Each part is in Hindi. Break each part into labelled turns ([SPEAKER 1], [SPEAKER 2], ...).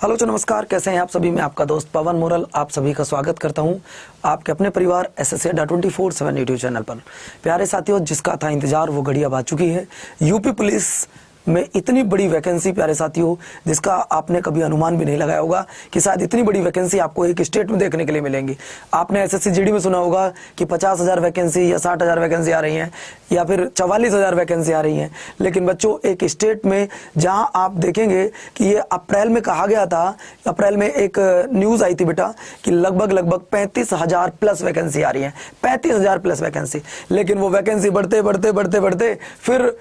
[SPEAKER 1] हेलो जी, नमस्कार। कैसे हैं आप सभी? मैं आपका दोस्त पवन मोरल आप सभी का स्वागत करता हूं आपके अपने परिवार एसएससी अड्डा 24/7 यूट्यूब चैनल पर। प्यारे साथियों, जिसका था इंतजार वो घड़ी अब आ चुकी है। यूपी पुलिस में इतनी बड़ी वैकेंसी प्यारे साथियों, जिसका आपने कभी अनुमान भी नहीं लगाया होगा कि शायद इतनी बड़ी वैकेंसी आपको एक स्टेट में देखने के लिए मिलेंगी। आपने एसएससी जीडी में सुना होगा कि 50,000 वैकेंसी या 60,000 वैकेंसी आ रही हैं या फिर 44,000 वैकेंसी आ रही हैं। लेकिन बच्चों, एक स्टेट में जहां आप देखेंगे कि ये अप्रैल में कहा गया था, अप्रैल में एक न्यूज आई थी बेटा कि लगभग 35,000 प्लस वैकेंसी आ रही है, 35,000 प्लस वैकेंसी। लेकिन वो वैकेंसी बढ़ते फिर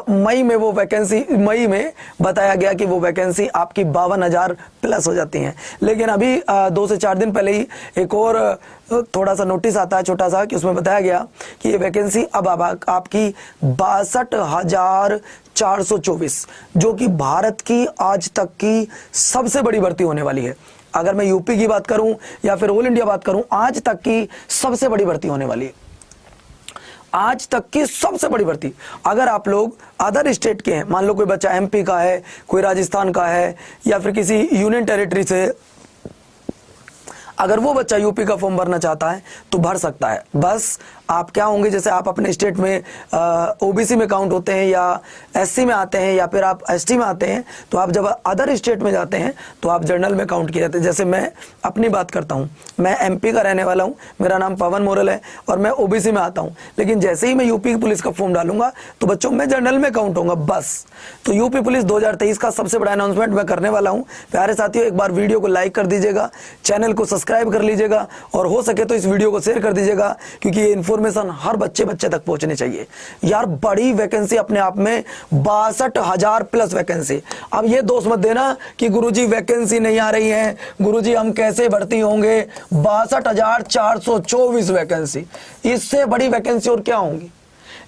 [SPEAKER 1] मई में वो वैकेंसी, मई में बताया गया कि वो वैकेंसी आपकी 52,000 प्लस हो जाती हैं। लेकिन अभी 2 से 4 दिन पहले ही एक और थोड़ा सा नोटिस आता है छोटा सा, कि उसमें बताया गया कि ये वैकेंसी अब आपकी 62,424, जो कि भारत की आज तक की सबसे बड़ी भर्ती होने वाली है। अगर मैं यूपी की बात करूं या फिर ऑल इंडिया बात करूं, आज तक की सबसे बड़ी भर्ती होने वाली है, आज तक की सबसे बड़ी भर्ती। अगर आप लोग अदर स्टेट के हैं, मान लो कोई बच्चा एमपी का है, कोई राजस्थान का है या फिर किसी यूनियन टेरिटरी से, अगर वो बच्चा यूपी का फॉर्म भरना चाहता है तो भर सकता है। बस आप क्या होंगे, जैसे आप अपने स्टेट में ओबीसी में काउंट होते हैं या एससी में आते हैं या फिर आप एसटी में आते हैं, तो आप जब अदर स्टेट में जाते हैं तो आप जनरल में काउंट किए जाते हैं। जैसे मैं अपनी बात करता हूं, मैं एमपी का रहने वाला हूं, मेरा नाम पवन मोरल है और मैं ओबीसी में आता हूं। लेकिन जैसे ही मैं यूपी पुलिस का फॉर्म डालूंगा तो बच्चों मैं जनरल में काउंट होऊंगा बस। तो यूपी पुलिस 2023 का सबसे बड़ा अनाउंसमेंट मैं करने वाला हूं। प्यारे साथियों, एक बार वीडियो को लाइक कर दीजिएगा, चैनल को सब्सक्राइब कर लीजिएगा और हो सके तो इस वीडियो को शेयर कर दीजिएगा, क्योंकि ये इन्फॉर्मेशन हर बच्चे तक पहुंचनी चाहिए। यार, बड़ी वैकेंसी अपने आप में 62,000 प्लस वैकेंसी। अब ये दोष मत देना कि गुरुजी वैकेंसी नहीं आ रही है, गुरुजी हम कैसे भर्ती होंगे। 62,424 वैकेंसी, इससे बड़ी वैकेंसी और क्या होंगी,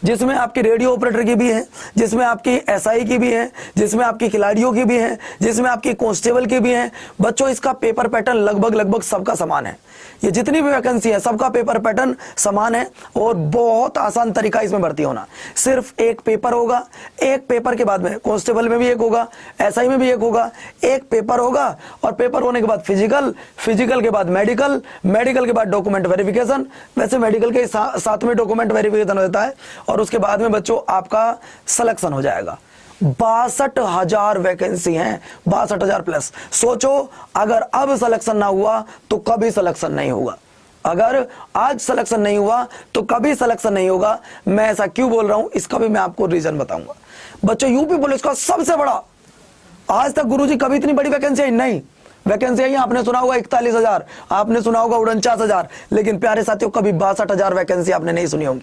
[SPEAKER 1] जिसमें आपकी रेडियो ऑपरेटर की भी है, जिसमें आपकी एसआई की भी है, जिसमें आपकी खिलाड़ियों की भी है, जिसमें आपकी कांस्टेबल की भी है। बच्चों, इसका पेपर पैटर्न लगभग सबका समान है। ये जितनी भी वैकेंसी है सबका पेपर पैटर्न समान है और बहुत आसान तरीका इसमें भर्ती होना। सिर्फ एक पेपर होगा, एक पेपर के बाद में कांस्टेबल में भी एक होगा, एसआई में भी एक होगा, एक पेपर होगा और पेपर होने के बाद फिजिकल के बाद मेडिकल के बाद डॉक्यूमेंट वेरिफिकेशन। वैसे मेडिकल के साथ में डॉक्यूमेंट वेरिफिकेशन होता है और उसके बाद में बच्चों आपका सिलेक्शन हो जाएगा। 62,000 वैकेंसी हैं, 62,000 प्लस। सोचो, अगर अब सिलेक्शन ना हुआ तो कभी सिलेक्शन नहीं होगा। अगर आज सिलेक्शन नहीं हुआ तो कभी सिलेक्शन नहीं होगा। मैं ऐसा क्यों बोल रहा हूं, इसका भी मैं आपको रीजन बताऊंगा। बच्चों, यूपी पुलिस का सबसे बड़ा, आज तक गुरुजी कभी इतनी बड़ी वैकेंसी नहीं, वैकेंसी आई आपने सुना होगा 41,000, आपने सुना होगा 49,000, लेकिन प्यारे साथियों कभी 62,000 वैकेंसी आपने नहीं सुनी होगी।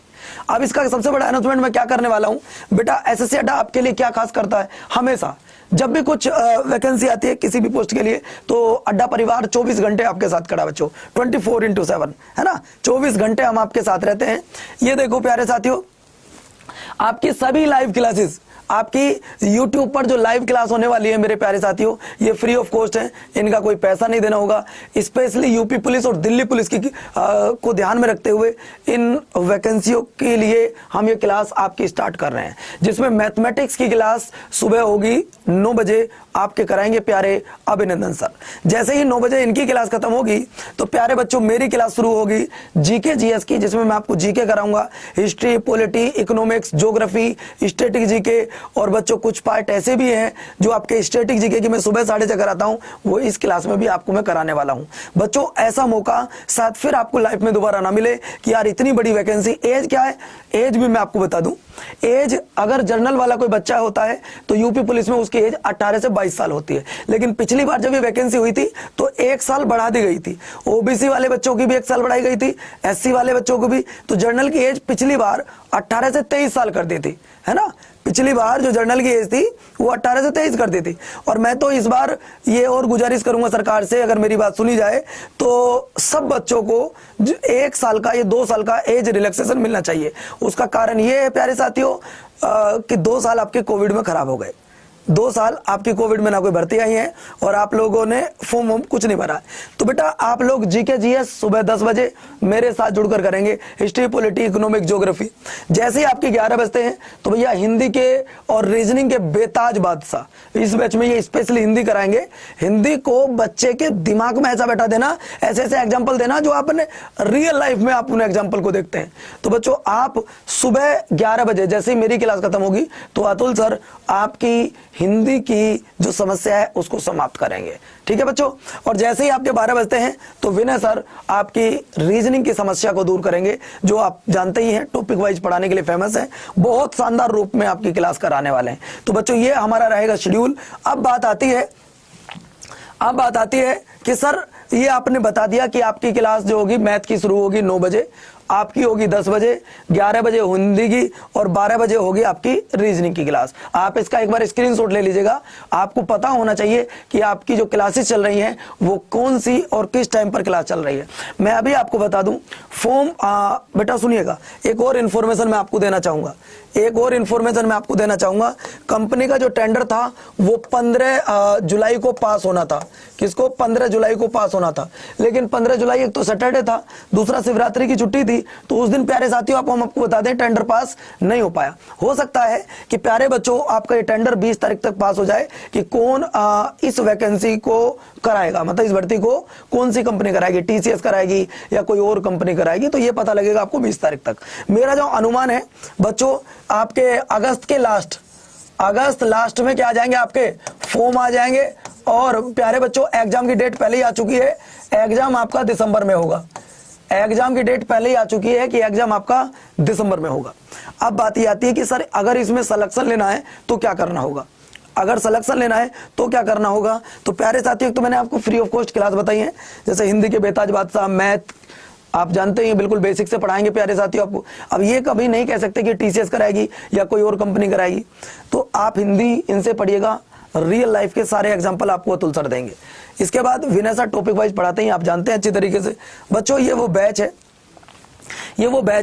[SPEAKER 1] अब इसका सबसे बड़ा अनाउंसमेंट मैं क्या करने वाला हूं बेटा। एसएससी अड्डा आपके लिए क्या खास करता है, हमेशा जब भी कुछ वैकेंसी आती है किसी भी पोस्ट के लिए तो अड्डा परिवार 24 घंटे आपके साथ खड़ा बच्चों, 24/7, है ना। 24 घंटे हम आपके साथ रहते हैं। ये देखो प्यारे साथियों, आपकी सभी लाइव क्लासेस, आपकी YouTube पर जो लाइव क्लास होने वाली है मेरे प्यारे साथियों, ये फ्री ऑफ कॉस्ट है, इनका कोई पैसा नहीं देना होगा। स्पेशली यूपी पुलिस और दिल्ली पुलिस की को ध्यान में रखते हुए इन वैकेंसियों के लिए हम ये क्लास आपकी स्टार्ट कर रहे हैं, जिसमें मैथमेटिक्स की क्लास सुबह होगी 9 बजे आपके कराएंगे प्यारे अभिनंदन सर। जैसे ही 9 बजे इनकी क्लास खत्म होगी तो प्यारे बच्चों मेरी क्लास शुरू होगी जीके जीएस की, जिसमें मैं आपको जीके कराऊंगा, history, polity, economics, geography, static GK और बच्चों कुछ पार्ट ऐसे भी हैं जो आपके स्टैटिक जीके की मैं सुबह 6:30 कराता हूं, वो इस क्लास में भी आपको मैं कराने वाला हूं। बच्चों, ऐसा मौका शायद फिर आपको लाइफ में दोबारा ना मिले कि यार इतनी बड़ी वैकेंसी। एज क्या है, एज भी मैं आपको बता दूं। एज अगर जनरल वाला कोई बच्चा होता है तो यूपी पुलिस में उसकी एज 18 से 22 साल होती है। लेकिन पिछली बार जब ये वैकेंसी हुई थी तो 1 साल बढ़ा दी गई थी। ओबीसी वाले बच्चों की भी 1 साल बढ़ाई गई थी, एससी वाले बच्चों को भी। तो जनरल की एज पिछली बार 18 से 23 साल कर दी थी, है ना। पिछली बार जो जनरल की एज थी वो 18 से 23 कर दी थी। और मैं तो इस बार ये और गुजारिश करूंगा सरकार से, अगर मेरी बात सुनी जाए तो सब बच्चों को 1 साल का या 2 साल का एज रिलैक्सेशन मिलना चाहिए। उसका कारण ये है प्यारे साथियों कि 2 साल आपके कोविड में खराब हो गए। 2 साल आपकी कोविड में ना कोई भर्ती आई है और आप लोगों ने फॉर्म कुछ नहीं भरा। तो बेटा आप लोग जीके जीएस सुबह 10 बजे मेरे साथ जुड़कर करेंगे, हिस्ट्री, पॉलिटी, इकोनॉमिक, ज्योग्राफी। जैसे ही आपके 11 बजते हैं तो भैया हिंदी के और रीजनिंग के बेताज बादशाह इस बैच में ये स्पेशली हिंदी कराएंगे। हिंदी को बच्चे के दिमाग में ऐसा बैठा देना, ऐसे ऐसे एग्जाम्पल देना जो आपने रियल लाइफ में आप उन एग्जाम्पल को देखते हैं। तो बच्चों आप सुबह 11 बजे जैसे ही मेरी क्लास खत्म होगी तो अतुल सर आपकी हिंदी की जो समस्या है उसको समाप्त करेंगे, ठीक है बच्चों। और जैसे ही आपके 12 बजते हैं तो विनय सर आपकी रीजनिंग की समस्या को दूर करेंगे, जो आप जानते ही हैं टॉपिक वाइज पढ़ाने के लिए फेमस है, बहुत शानदार रूप में आपकी क्लास कराने वाले हैं। तो बच्चों ये हमारा रहेगा शेड्यूल। अब बात आती है कि सर ये आपने बता दिया कि आपकी क्लास जो होगी मैथ की शुरू होगी 9 बजे, आपकी होगी 10 बजे, 11 बजे हिंदी की और 12 बजे होगी आपकी रीजनिंग की क्लास। आप इसका एक बार स्क्रीनशॉट ले लीजिएगा। आपको पता होना चाहिए कि आपकी जो क्लासेस चल रही हैं वो कौन सी और किस टाइम पर क्लास चल रही है। मैं अभी आपको बता दूं फॉर्म, बेटा सुनिएगा, एक और इन्फॉर्मेशन मैं आपको देना चाहूंगा। कंपनी का जो टेंडर था वो 15 जुलाई को पास होना था। किसको? 15 जुलाई को पास होना था, लेकिन 15 जुलाई एक तो सैटरडे था, दूसरा शिवरात्रि की छुट्टी थी, तो उस दिन प्यारे साथियों हम आपको बता दें टेंडर पास नहीं हो पाया। हो सकता है कि प्यारे बच्चों आपका ये टेंडर 20 तारीख तक पास हो जाए कि कौन इस वैकेंसी को कराएगा, मतलब इस भर्ती को कौन सी कंपनी कराएगी, टीसीएस कराएगी या कोई और कंपनी कराएगी, तो ये पता लगेगा आपको 20 तारीख तक। मेरा जो अनुमान है बच्चों आपके अगस्त लास्ट में क्या आ जाएंगे, आपके फॉर्म आ जाएंगे। और प्यारे बच्चों एग्जाम की डेट पहले ही आ चुकी है, एग्जाम आपका दिसंबर में होगा। एग्जाम की डेट पहले ही आ चुकी है कि एग्जाम आपका दिसंबर में होगा। अब बात ये आती है कि सर अगर इसमें सिलेक्शन लेना है तो क्या करना होगा। तो प्यारे साथियों तो मैंने आपको फ्री ऑफ कॉस्ट क्लास बताई है, जैसे हिंदी के बेताज बादशाह, मैथ आप जानते हैं बिल्कुल बेसिक से पढ़ाएंगे प्यारे साथियों आपको। अब ये कभी नहीं कह सकते कि टीसीएस कराएगी या कोई और कंपनी कराएगी, तो आप हिंदी इनसे पढ़िएगा, रियल लाइफ के सारे एग्जांपल आपको अतुल सर देंगे। इसके बाद विनय सर टॉपिक वाइज पढ़ाते हैं, आप जानते हैं अच्छी तरीके से। बच्चों ये वो बैच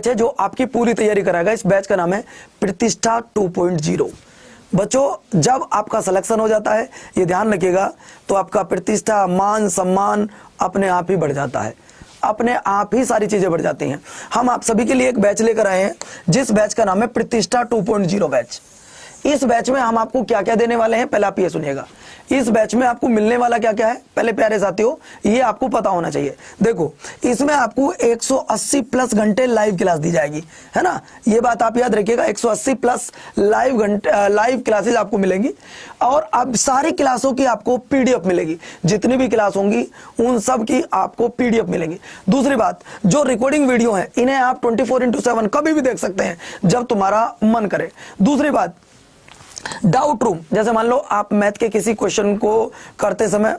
[SPEAKER 1] है जो आपकी पूरी तैयारी कराएगा। इस बैच का नाम है प्रतिष्ठा 2.0। बच्चों जब आपका सिलेक्शन हो जाता है, ये ध्यान रखिएगा, तो आपका प्रतिष्ठा, मान सम्मान अपने आप ही बढ़ जाता है, अपने आप ही सारी चीजें बढ़ जाती हैं। हम आप सभी के लिए एक बैच लेकर आए हैं जिस बैच का नाम है प्रतिष्ठा 2.0 बैच। इस बैच में हम आपको क्या क्या देने वाले हैं, पहले आप ये सुनिएगा। इस बैच में आपको मिलने वाला क्या क्या है, पहले प्यारे साथियों ये आपको पता होना चाहिए। देखो इसमें आपको 180 प्लस घंटे लाइव क्लास दी जाएगी, है ना, ये बात आप याद रखिएगा। 180 प्लस लाइव क्लासेस आपको मिलेंगी और अब सारी क्लासों की आपको पीडीएफ मिलेगी। जितनी भी क्लास होंगी उन सब की आपको पीडीएफ मिलेंगी। दूसरी बात, जो रिकॉर्डिंग वीडियो है इन्हें आप 24/7 कभी भी देख सकते हैं जब तुम्हारा मन करे। दूसरी बात, डाउट रूम, जैसे मान लो आप मैथ के किसी क्वेश्चन को करते समय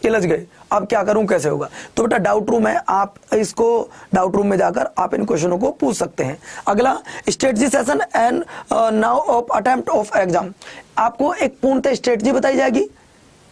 [SPEAKER 1] उलझ गए, अब क्या करूं, कैसे होगा, तो बेटा डाउट रूम है, आप इसको डाउट रूम में जाकर आप इन क्वेश्चनों को पूछ सकते हैं। अगला strategy session and now of attempt of exam, आपको एक पूर्णतः स्ट्रेटजी बताई जाएगी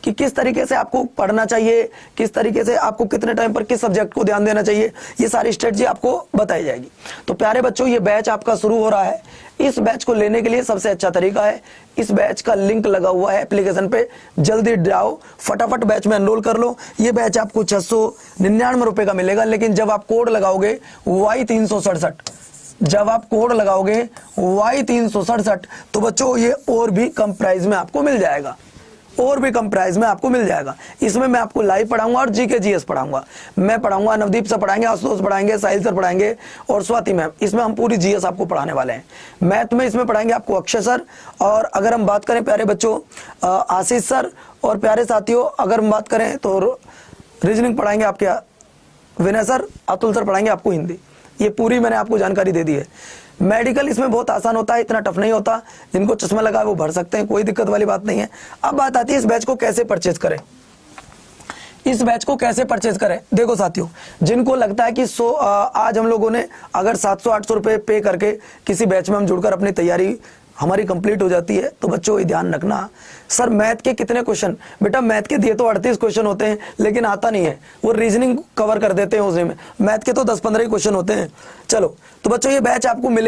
[SPEAKER 1] कि किस तरीके से आपको पढ़ना चाहिए, किस तरीके से आपको कितने टाइम पर किस सब्जेक्ट को ध्यान देना चाहिए, ये सारी स्ट्रेटजी आपको बताई जाएगी। तो प्यारे बच्चों ये बैच आपका शुरू हो रहा है। इस बैच को लेने के लिए सबसे अच्छा तरीका है, इस बैच का लिंक लगा हुआ है एप्लीकेशन पे, जल्दी जाओ फटाफट बैच में एनरोल कर लो। ये बैच आपको 699 रुपए का मिलेगा, लेकिन जब आप कोड लगाओगे Y367, जब आप कोड लगाओगे Y367 तो बच्चों ये और भी कम प्राइस में आपको मिल जाएगा, इसमें मैं आपको लाइव पढ़ाऊंगा और जीके जीएस पढ़ाऊंगा। मैं पढ़ाऊंगा, नवदीप सर पढ़ाएंगे, आशुतोष पढ़ाएंगे, साहिल सर पढ़ाएंगे और स्वाति मैम। इसमें हम पूरी जीएस आपको पढ़ाने वाले हैं। मैथ में इसमें पढ़ाएंगे आपको अक्षय सर, और अगर हम बात करें प्यारे बच्चों आशीष सर, और प्यारे साथियों अगर हम बात करें तो रीजनिंग पढ़ाएंगे आपके विनय सर, अतुल सर पढ़ाएंगे आपको हिंदी। ये पूरी मैंने आपको जानकारी दे दी है। मेडिकल इसमें बहुत आसान होता है, इतना टफ नहीं होता, जिनको चश्मा लगा है वो भर सकते हैं, कोई दिक्कत वाली बात नहीं है। अब बात आती है इस बैच को कैसे परचेज करें। देखो साथियों, जिनको लगता है कि आज हम लोगों ने अगर 700-800 रुपए पे करके किसी बैच में हम जुड़कर अपनी तैयारी हमारी कंप्लीट हो जाती है, तो बच्चों ये ध्यान रखना, सर मैथ के कितने क्वेश्चन, बेटा मैथ के दिए तो 38 क्वेश्चन होते हैं, लेकिन आता नहीं है, वो रीजनिंग कवर कर देते हैं उसमें। मैथ के तो 10-15 ही क्वेश्चन होते हैं। चलो तो बच्चों ये बैच आपको मिलेगा।